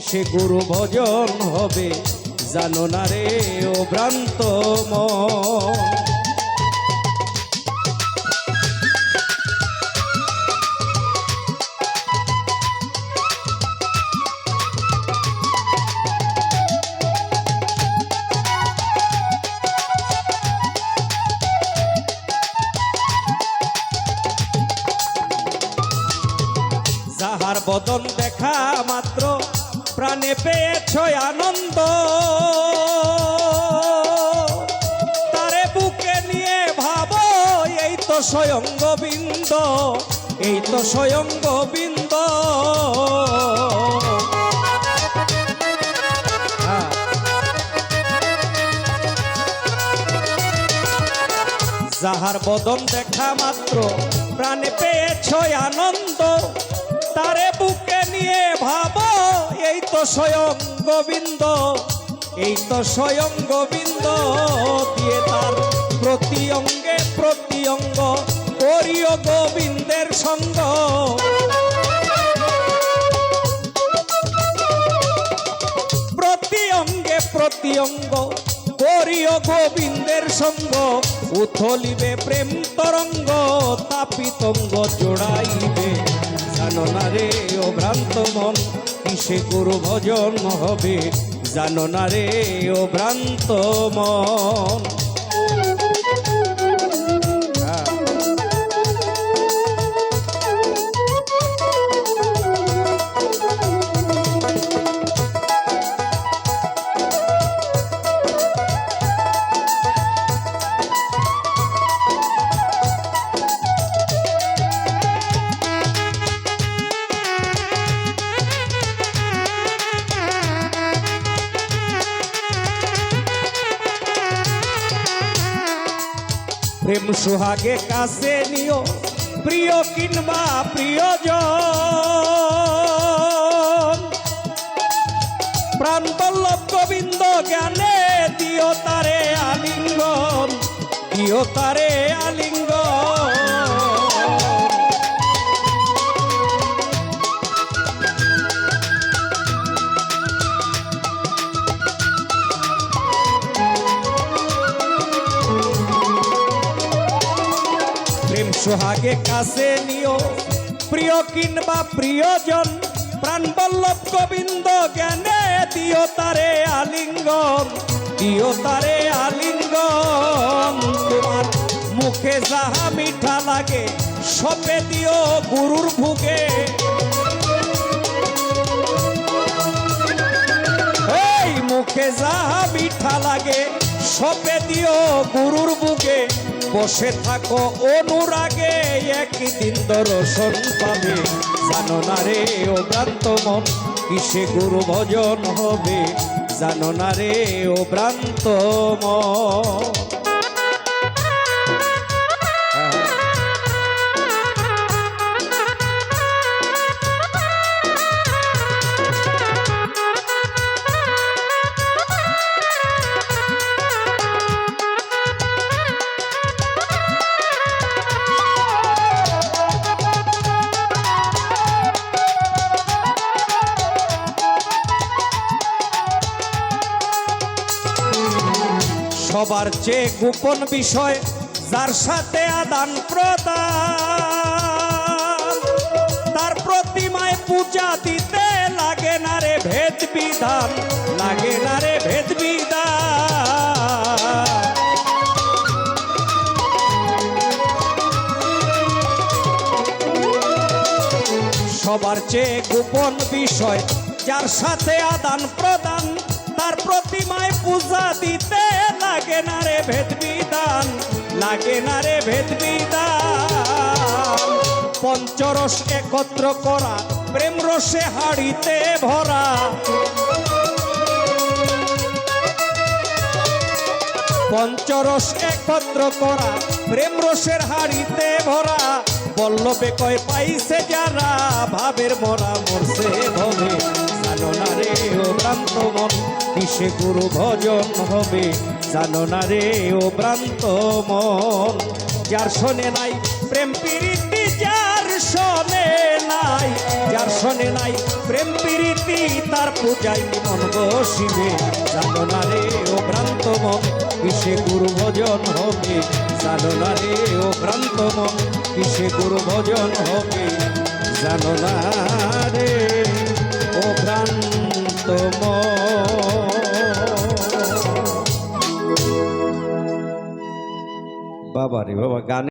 সে গুরু ভজন হবে জানো না রে ও ভ্রান্ত মন। যাহার বদন দেখা মাত্র প্রাণে পেয়েছ আনন্দ, তারে বুকে নিয়ে ভাবো এই তো স্বয়ং গোবিন্দ, এই তো স্বয়ং গোবিন্দ। যাহার বদন দেখা মাত্র প্রাণে পেয়েছ আনন্দ, তারে বুকে নিয়ে ভাবো এই তো স্বয়ং গোবিন্দ, এই তো স্বয়ং গোবিন্দ। দিয়ে তার প্রতি অঙ্গে প্রতি অঙ্গ করিও গোবিন্দের সঙ্গ, প্রতি অঙ্গে প্রতি অঙ্গ করিও গোবিন্দের সঙ্গ। উথলিবে প্রেম তরঙ্গ তাপিতঙ্গ জোড়াইবে জানো না রে ও ভ্রান্ত মন, কিসে গুরু ভজন হবে জানো না রে ও ভ্রান্ত মন। প্রেম সুহাগে কাছে নিও প্রিয় কিংবা প্রিয়জন, প্রাণ বল্লভ গোবিন্দ জ্ঞানে দিও তারে আলিঙ্গন, দিও তারে আলিঙ্গন। সোহাগে কাছে নিও প্রিয় কিংবা প্রিয়জন, প্রাণ বল্লভ গোবিন্দ জ্ঞানে দিও তারে আলিঙ্গন, দিও তারে আলিঙ্গন। তোমার মুখে যাহা মিঠা লাগে সপে দিও গুরুর ভুগে, এই মুখে যাহা মিঠা লাগে সপে দিও গুরুর বুকে। বসে থাকো অনুরাগে একদিন দর্শন পাবে জানো না রে ও ভ্রান্ত মন, কিসে গুরু ভজন হবে জানো না রে ও ভ্রান্ত মন। সবার চেয়ে গোপন বিষয় যার সাথে আদান প্রদান, তার প্রতিমায় পূজা দিতে লাগে না রে ভেদ বিধান, লাগে না রে ভেদ বিধান। সবার চেয়ে গোপন বিষয় যার সাথে আদান প্রদান, তার প্রতিমায় পূজা দিতে লাগে না রে ভেদ বিধান, লাগে না রে ভেদ বিধান। পঞ্চরস একত্র করা প্রেম রসে হাড়িতে ভরা, পঞ্চরস একত্র করা প্রেম রসের হাড়িতে ভরা। বল্লভে কয় পাইছে যারা ভাবের মরা মরছে ভবে জানো না রে ও ভ্রান্ত মন, কিসে গুরু ভজন হবে জানো না রে ও ভ্রান্ত মন। যার শোনে নাই প্রেম প্রীতি, যার শোনে নাই, যার শোনে নাই প্রেম প্রীতি তার পূজায় মন বসিবে। জানো না রে ও ভ্রান্ত মন কিসে গুরু ভজন হবে, জানো না রে ও ভ্রান্ত মন কিসে গুরু ভজন হবে, জানো না রে ও ভ্রান্ত মন। বাবা রে বাবা, গান